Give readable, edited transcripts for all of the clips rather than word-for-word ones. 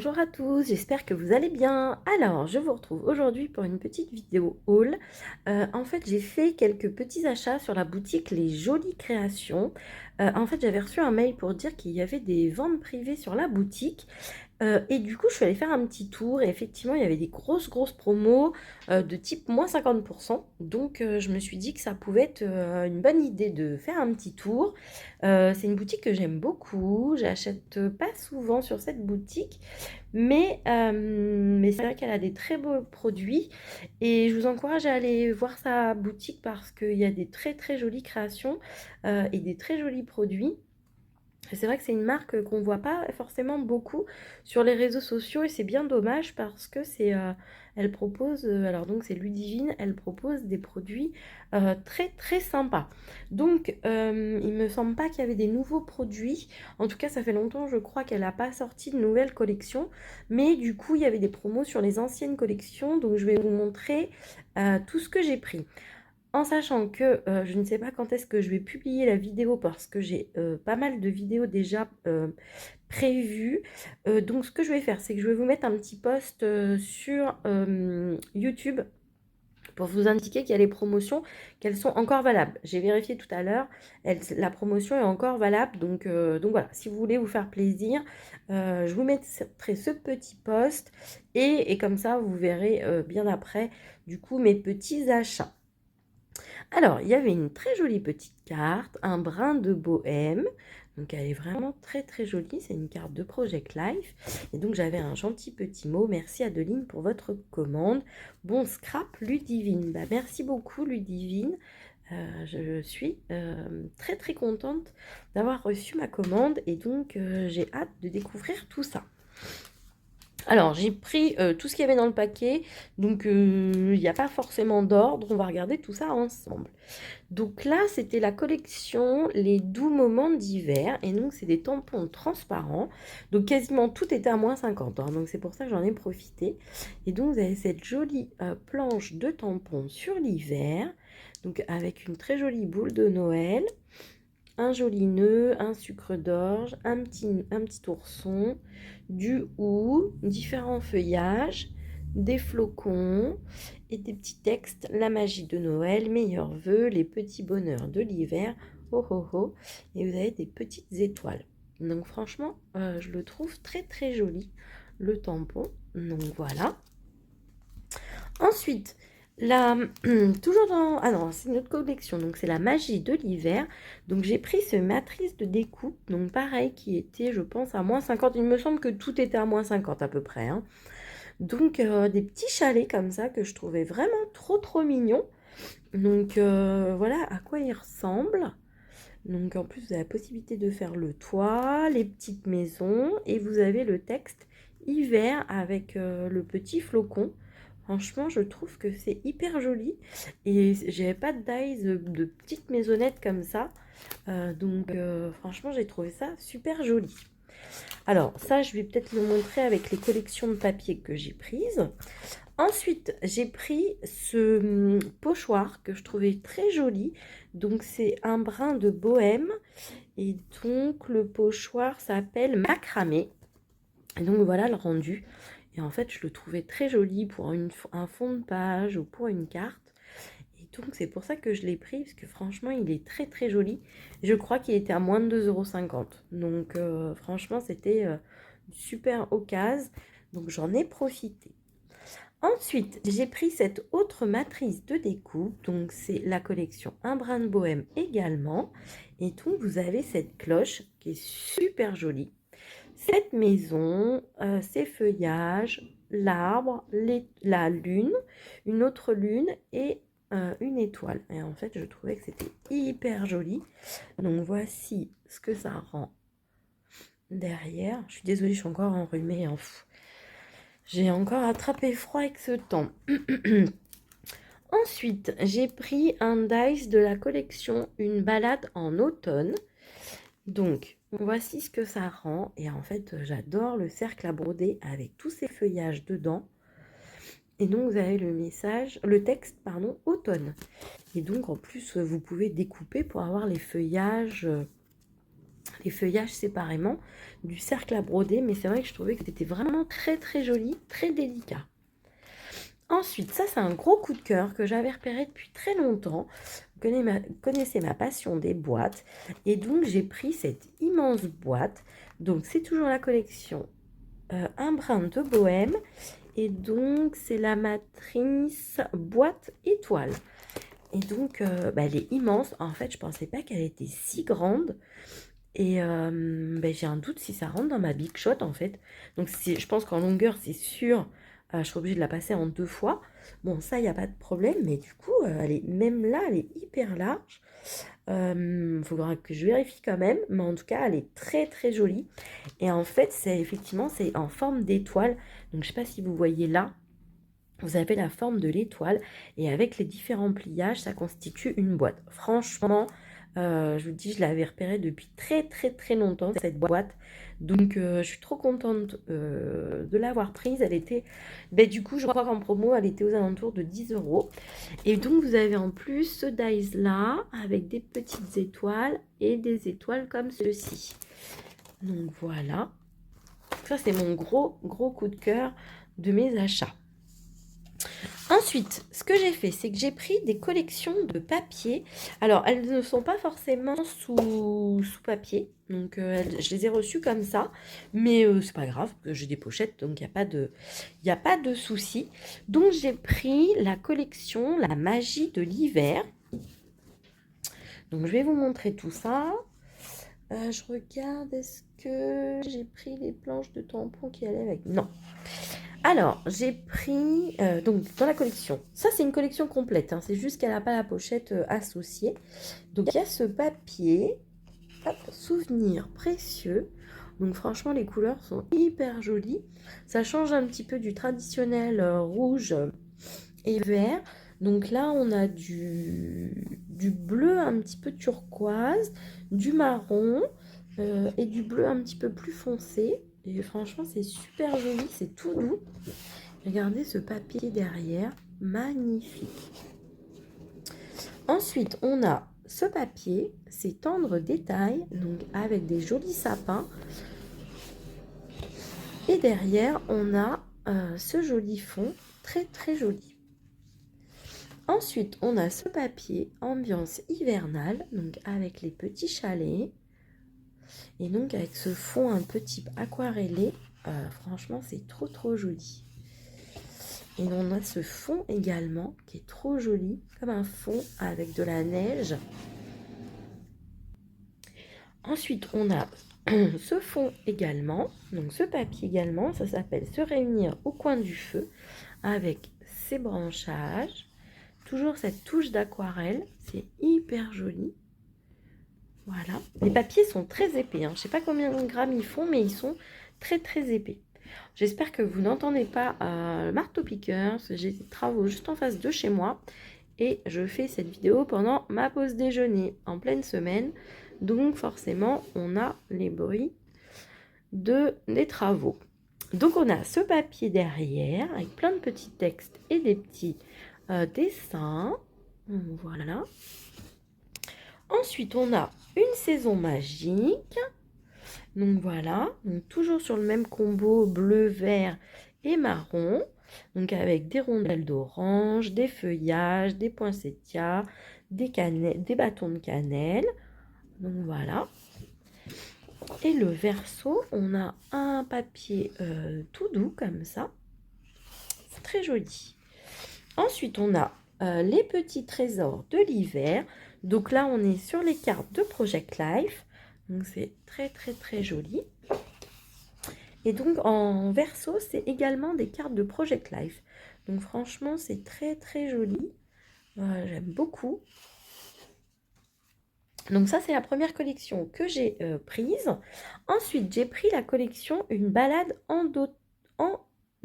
Bonjour à tous, j'espère que vous allez bien. Alors, je vous retrouve aujourd'hui pour une petite vidéo haul. En fait, j'ai fait quelques petits achats sur la boutique Les Jolies Créations. En fait, j'avais reçu un mail pour dire qu'il y avait des ventes privées sur la boutique. Et du coup, je suis allée faire un petit tour et effectivement, il y avait des grosses promos de type moins 50%. Donc, je me suis dit que ça pouvait être une bonne idée de faire un petit tour. C'est une boutique que j'aime beaucoup. J'achète pas souvent sur cette boutique, mais c'est vrai qu'elle a des très beaux produits. Et je vous encourage à aller voir sa boutique parce qu'il y a des très jolies créations et des très jolis produits. C'est vrai que c'est une marque qu'on ne voit pas forcément beaucoup sur les réseaux sociaux et c'est bien dommage parce que elle propose, alors donc c'est Ludivine, elle propose des produits très sympas. Donc il me semble pas qu'il y avait des nouveaux produits. En tout cas, ça fait longtemps, je crois qu'elle n'a pas sorti de nouvelles collections, mais du coup il y avait des promos sur les anciennes collections. Donc je vais vous montrer tout ce que j'ai pris. En sachant que je ne sais pas quand est-ce que je vais publier la vidéo parce que j'ai pas mal de vidéos déjà prévues. Donc ce que je vais faire, c'est que je vais vous mettre un petit post sur YouTube pour vous indiquer qu'il y a les promotions, qu'elles sont encore valables. J'ai vérifié tout à l'heure, la promotion est encore valable. Donc voilà, si vous voulez vous faire plaisir, je vous mettrai ce petit post et comme ça, vous verrez bien après, du coup, mes petits achats. Alors, il y avait une très jolie petite carte, un brin de bohème. Donc, elle est vraiment très jolie. C'est une carte de Project Life. Et donc, j'avais un gentil petit mot. Merci Adeline pour votre commande. Bon scrap, Ludivine. Bah, merci beaucoup, Ludivine. Je suis très contente d'avoir reçu ma commande. Et donc, j'ai hâte de découvrir tout ça. Alors, j'ai pris tout ce qu'il y avait dans le paquet. Donc, il n'y a pas forcément d'ordre. On va regarder tout ça ensemble. Donc là, c'était la collection Les Doux Moments d'hiver. Et donc, c'est des tampons transparents. Donc, quasiment tout était à moins 50. Donc, c'est pour ça que j'en ai profité. Et donc, vous avez cette jolie planche de tampons sur l'hiver. Donc, avec une très jolie boule de Noël. Un joli nœud, un sucre d'orge, un petit ourson, du hou, différents feuillages, des flocons et des petits textes. La magie de Noël, meilleurs vœux, les petits bonheurs de l'hiver, oh oh oh. Et vous avez des petites étoiles. Donc franchement, je le trouve très joli, le tampon. Donc voilà. Ensuite, la, toujours dans... Ah non, c'est notre collection, donc c'est la magie de l'hiver. Donc j'ai pris ce matrice de découpe, donc pareil, qui était, je pense, à moins 50. Il me semble que tout était à moins 50 à peu près. Donc des petits chalets comme ça que je trouvais vraiment trop mignons. Donc voilà à quoi ils ressemblent. Donc en plus, vous avez la possibilité de faire le toit, les petites maisons et vous avez le texte hiver avec le petit flocon. Franchement, je trouve que c'est hyper joli et j'avais pas de dies de petites maisonnettes comme ça. Franchement, j'ai trouvé ça super joli. Alors ça, je vais peut-être le montrer avec les collections de papier que j'ai prises. Ensuite, j'ai pris ce pochoir que je trouvais très joli. Donc, c'est un brin de bohème. Et donc, le pochoir s'appelle Macramé. Et donc, voilà le rendu. Et en fait, je le trouvais très joli pour un fond de page ou pour une carte. Et donc, c'est pour ça que je l'ai pris, parce que franchement, il est très joli. Je crois qu'il était à moins de 2,50 €. Donc, franchement, c'était super occasion. Donc, j'en ai profité. Ensuite, j'ai pris cette autre matrice de découpe, donc c'est la collection Un brin de bohème également. Et donc, vous avez cette cloche qui est super jolie. Cette maison, ces feuillages, l'arbre, la lune, une autre lune et une étoile. Et en fait, je trouvais que c'était hyper joli. Donc, voici ce que ça rend derrière. Je suis désolée, je suis encore enrhumée. J'ai encore attrapé froid avec ce temps. Ensuite, j'ai pris un dice de la collection Une balade en automne. Donc, voici ce que ça rend. Et en fait, j'adore le cercle à broder avec tous ces feuillages dedans. Et donc, vous avez le texte, pardon, automne. Et donc, en plus, vous pouvez découper pour avoir les feuillages les feuillages séparément du cercle à broder, mais c'est vrai que je trouvais que c'était vraiment très très joli, très délicat. Ensuite, ça c'est un gros coup de cœur que j'avais repéré depuis très longtemps. Vous connaissez ma passion des boîtes. Et donc j'ai pris cette immense boîte. Donc c'est toujours la collection Un brin de bohème. Et donc c'est la matrice boîte étoile. Et donc elle est immense. En fait je pensais pas qu'elle était si grande. Et j'ai un doute si ça rentre dans ma Big Shot en fait. Donc je pense qu'en longueur c'est sûr, je serai obligée de la passer en 2 fois. Bon ça il n'y a pas de problème, mais du coup même là elle est hyper large. Faudra que je vérifie quand même, mais en tout cas elle est très très jolie. Et en fait c'est en forme d'étoile. Donc je sais pas si vous voyez là. Vous avez la forme de l'étoile et avec les différents pliages, ça constitue une boîte. Franchement, je vous dis, je l'avais repérée depuis très très très longtemps, cette boîte. Donc, je suis trop contente de l'avoir prise. Elle était, du coup, je crois qu'en promo, elle était aux alentours de 10 euros. Et donc, vous avez en plus ce dies-là avec des petites étoiles et des étoiles comme ceci. Donc, voilà. Ça, c'est mon gros coup de cœur de mes achats. Ensuite, ce que j'ai fait, c'est que j'ai pris des collections de papier. Alors, elles ne sont pas forcément sous papier. Donc, je les ai reçues comme ça. Mais c'est pas grave, j'ai des pochettes, donc il n'y a pas de souci. Donc, j'ai pris la collection La magie de l'hiver. Donc, je vais vous montrer tout ça. Je regarde, est-ce que j'ai pris les planches de tampons qui allaient avec? Non. Alors, j'ai pris, donc dans la collection, ça c'est une collection complète, hein, c'est juste qu'elle n'a pas la pochette associée. Donc il y a ce papier, hop, souvenir précieux. Donc franchement les couleurs sont hyper jolies. Ça change un petit peu du traditionnel rouge et vert. Donc là on a du bleu un petit peu turquoise, du marron et du bleu un petit peu plus foncé. Et franchement, c'est super joli, c'est tout doux. Regardez ce papier derrière, magnifique. Ensuite, on a ce papier, c'est tendre détail, donc avec des jolis sapins. Et derrière, on a ce joli fond, très très joli. Ensuite, on a ce papier, ambiance hivernale, donc avec les petits chalets. Et donc avec ce fond un peu type aquarellé, franchement c'est trop trop joli. Et on a ce fond également qui est trop joli, comme un fond avec de la neige. Ensuite on a ce fond également, donc ce papier également, ça s'appelle Se réunir au coin du feu, avec ses branchages. Toujours cette touche d'aquarelle, c'est hyper joli. Voilà, les papiers sont très épais, hein. Je ne sais pas combien de grammes ils font, mais ils sont très très épais. J'espère que vous n'entendez pas le marteau-piqueur, j'ai des travaux juste en face de chez moi. Et je fais cette vidéo pendant ma pause déjeuner, en pleine semaine. Donc forcément, on a les bruits des travaux. Donc on a ce papier derrière, avec plein de petits textes et des petits dessins. Voilà. Ensuite, on a une saison magique. Donc voilà, donc toujours sur le même combo bleu, vert et marron. Donc avec des rondelles d'orange, des feuillages, des poinsettias, des bâtons de cannelle. Donc voilà. Et le verso, on a un papier tout doux comme ça. C'est très joli. Ensuite, on a les petits trésors de l'hiver. Donc là, on est sur les cartes de Project Life. Donc c'est très très très joli. Et donc en verso, c'est également des cartes de Project Life. Donc franchement, c'est très très joli. J'aime beaucoup. Donc ça, c'est la première collection que j'ai prise. Ensuite, j'ai pris la collection Une balade en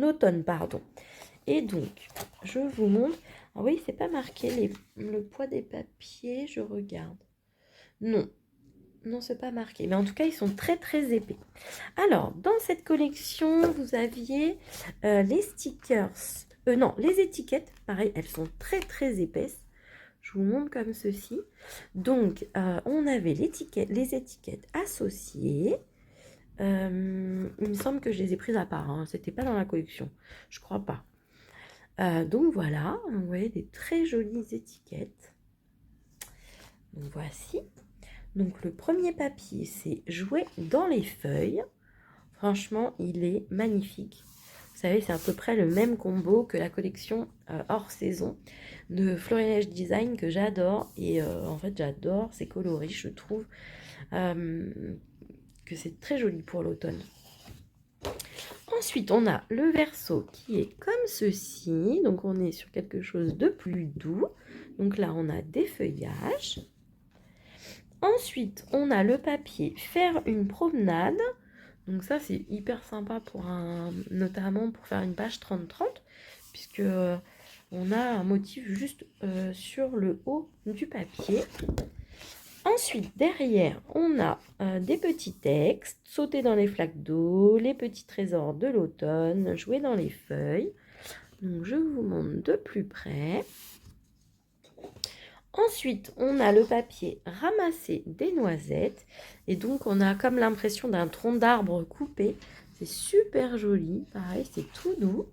automne, pardon. Et donc, je vous montre. Ah oui, c'est pas marqué le poids des papiers, je regarde. Non, non, c'est pas marqué. Mais en tout cas, ils sont très très épais. Alors, dans cette collection, vous aviez les stickers. Non, les étiquettes, pareil, elles sont très très épaisses. Je vous montre comme ceci. Donc, on avait les étiquettes associées. Il me semble que je les ai prises à part, hein. C'était pas dans la collection. Je crois pas. Donc voilà, vous voyez des très jolies étiquettes. Donc voici. Donc le premier papier, c'est Jouer dans les feuilles. Franchement, il est magnifique. Vous savez, c'est à peu près le même combo que la collection hors saison de Florilège Design que j'adore. Et en fait, j'adore, c'est coloré, je trouve que c'est très joli pour l'automne. Ensuite, on a le verso qui est comme ceci. Donc, on est sur quelque chose de plus doux. Donc là, on a des feuillages. Ensuite, on a le papier Faire une promenade. Donc ça, c'est hyper sympa pour notamment pour faire une page 30-30, puisque on a un motif juste sur le haut du papier. Ensuite, derrière, on a des petits textes, Sauter dans les flaques d'eau, les petits trésors de l'automne, Jouer dans les feuilles. Donc, je vous montre de plus près. Ensuite, on a le papier Ramasser des noisettes. Et donc, on a comme l'impression d'un tronc d'arbre coupé. C'est super joli. Pareil, c'est tout doux.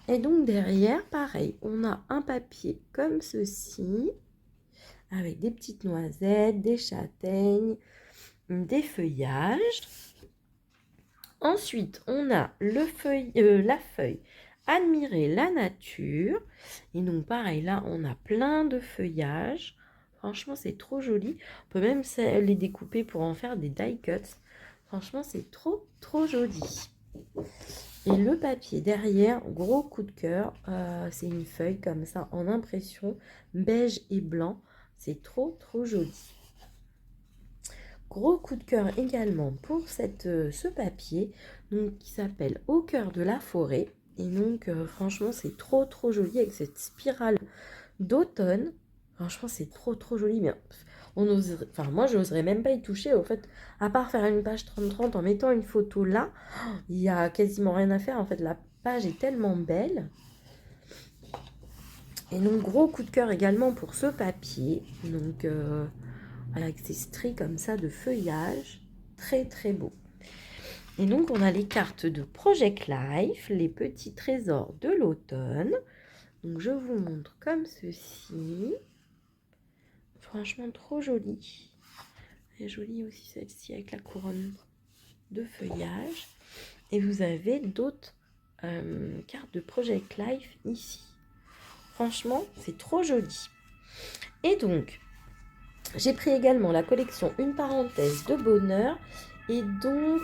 Et donc, derrière, pareil, on a un papier comme ceci, avec des petites noisettes, des châtaignes, des feuillages. Ensuite, on a la feuille Admirer la nature. Et donc, pareil, là, on a plein de feuillages. Franchement, c'est trop joli. On peut même les découper pour en faire des die cuts. Franchement, c'est trop, trop joli. Et le papier derrière, gros coup de cœur, c'est une feuille comme ça en impression, beige et blanc. C'est trop, trop joli. Gros coup de cœur également pour ce papier donc, qui s'appelle Au cœur de la forêt. Et donc, franchement, c'est trop, trop joli avec cette spirale d'automne. Franchement, c'est trop, trop joli. Mais moi, je n'oserais même pas y toucher. Au fait, à part faire une page 30-30 en mettant une photo là, il n'y a quasiment rien à faire. En fait, la page est tellement belle. Et donc, gros coup de cœur également pour ce papier. Donc, avec ces stries comme ça de feuillage. Très, très beau. Et donc, on a les cartes de Project Life, les petits trésors de l'automne. Donc, je vous montre comme ceci. Franchement, trop jolie. Elle est jolie aussi celle-ci avec la couronne de feuillage. Et vous avez d'autres cartes de Project Life ici. Franchement, c'est trop joli. Et donc, j'ai pris également la collection Une parenthèse de bonheur. Et donc,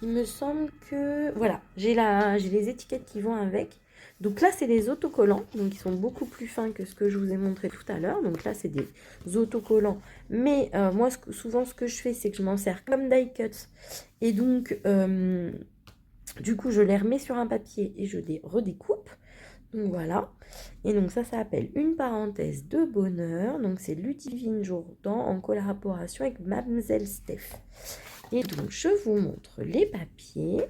il me semble que... Voilà, j'ai les étiquettes qui vont avec. Donc là, c'est les autocollants. Donc, ils sont beaucoup plus fins que ce que je vous ai montré tout à l'heure. Donc là, c'est des autocollants. Mais moi, souvent, ce que je fais, c'est que je m'en sers comme die cuts. Et donc, du coup, je les remets sur un papier et je les redécoupe. Donc voilà, et donc ça s'appelle Une parenthèse de bonheur. Donc c'est Ludivine Jourdan en collaboration avec Mademoiselle Steph. Et donc je vous montre les papiers.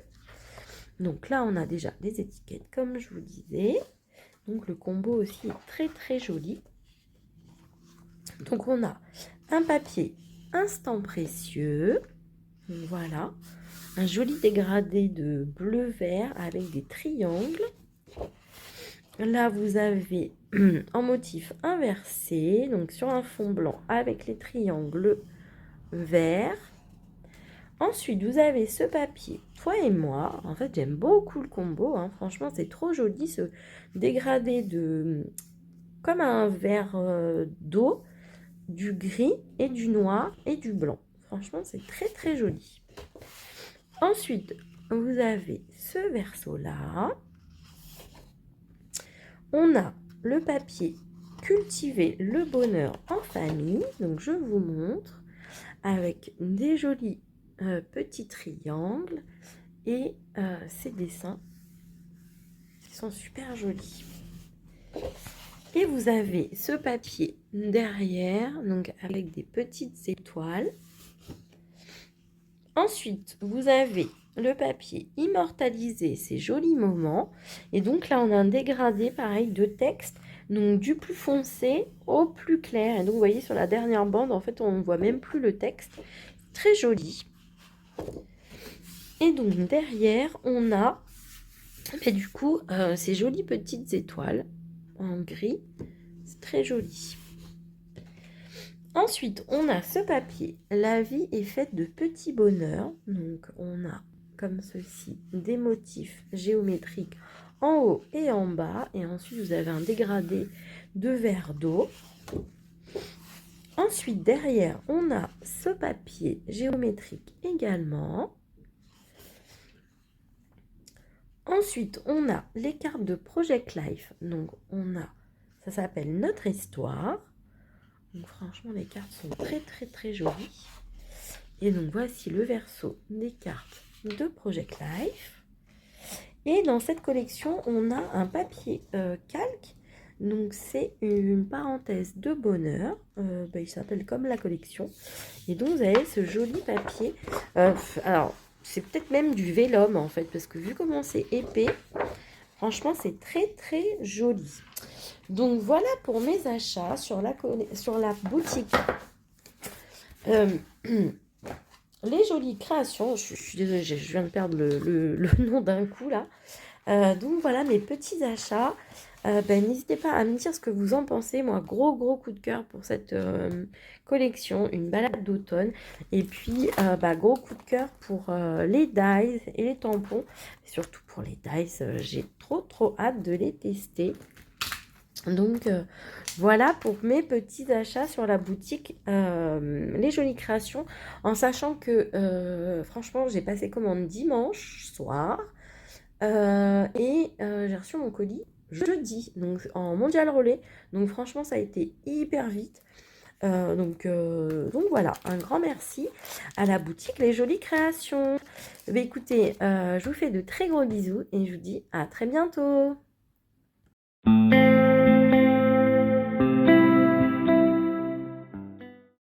Donc là on a déjà les étiquettes comme je vous disais. Donc le combo aussi est très très joli. Donc on a un papier Instant précieux. Donc voilà, un joli dégradé de bleu-vert avec des triangles. Là, vous avez en motif inversé, donc sur un fond blanc avec les triangles verts. Ensuite, vous avez ce papier Toi et moi. En fait, j'aime beaucoup le combo. Hein. Franchement, c'est trop joli ce dégradé de comme un vert d'eau, du gris et du noir et du blanc. Franchement, c'est très très joli. Ensuite, vous avez ce verso-là. On a le papier Cultiver le bonheur en famille. Donc, je vous montre avec des jolis petits triangles et ces dessins qui sont super jolis. Et vous avez ce papier derrière, donc avec des petites étoiles. Ensuite, vous avez le papier Immortaliser ces jolis moments. Et donc là, on a un dégradé pareil de texte, Donc du plus foncé au plus clair. Et donc vous voyez sur la dernière bande, en fait, on ne voit même plus le texte. Très joli. Et donc derrière, on a du coup ces jolies petites étoiles en gris. C'est très joli. Ensuite, on a ce papier. La vie est faite de petits bonheurs. Donc on a comme ceci des motifs géométriques en haut et en bas. Et ensuite, vous avez un dégradé de verre d'eau. Ensuite, derrière, on a ce papier géométrique également. Ensuite, on a les cartes de Project Life. Donc, ça s'appelle Notre Histoire. Donc, franchement, les cartes sont très, très, très jolies. Et donc, voici le verso des cartes de Project Life. Et dans cette collection, on a un papier calque. Donc, c'est une parenthèse de bonheur. Il s'appelle comme la collection. Et donc, vous avez ce joli papier. Alors, c'est peut-être même du vélum, en fait, parce que vu comment c'est épais, franchement, c'est très, très joli. Donc, voilà pour mes achats sur la boutique. Les jolies créations. Je suis désolée, je viens de perdre le nom d'un coup, là. Donc voilà mes petits achats. N'hésitez pas à me dire ce que vous en pensez. Moi, gros coup de cœur pour cette collection, une balade d'automne. Et puis, gros coup de cœur pour les dies et les tampons. Et surtout pour les dies, j'ai trop hâte de les tester. Donc voilà pour mes petits achats sur la boutique Les Jolies Créations, en sachant que franchement j'ai passé commande dimanche soir. J'ai reçu mon colis jeudi, donc en mondial relais. Donc franchement, ça a été hyper vite. Donc voilà, un grand merci à la boutique Les Jolies Créations. Écoutez, je vous fais de très gros bisous et je vous dis à très bientôt.